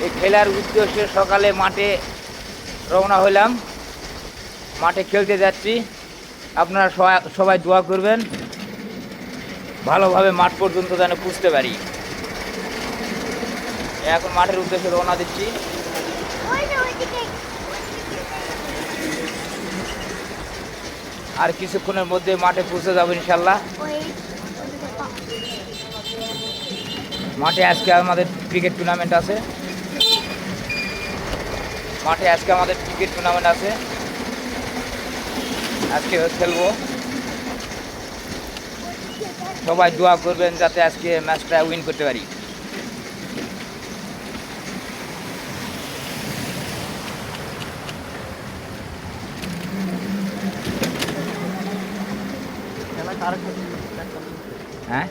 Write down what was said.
এই খেলার উদ্দেশ্যে সকালে মাঠে রওনা হলাম, মাঠে খেলতে যাচ্ছি। আপনারা সবাই দোয়া করবেন ভালোভাবে মাঠ পর্যন্ত যেন পুষতে পারি। এখন মাঠের উদ্দেশ্যে রওনা দিচ্ছি। আর কিছুক্ষণের মধ্যে মাঠে পৌঁছে যাবো ইনশাল্লাহ। মাঠে আজকে আমাদের ক্রিকেট টুর্নামেন্ট আছে। আজকে খেলবো। সবাই দোয়া করবেন যাতে আজকে ম্যাচটা উইন করতে পারি। হ্যাঁ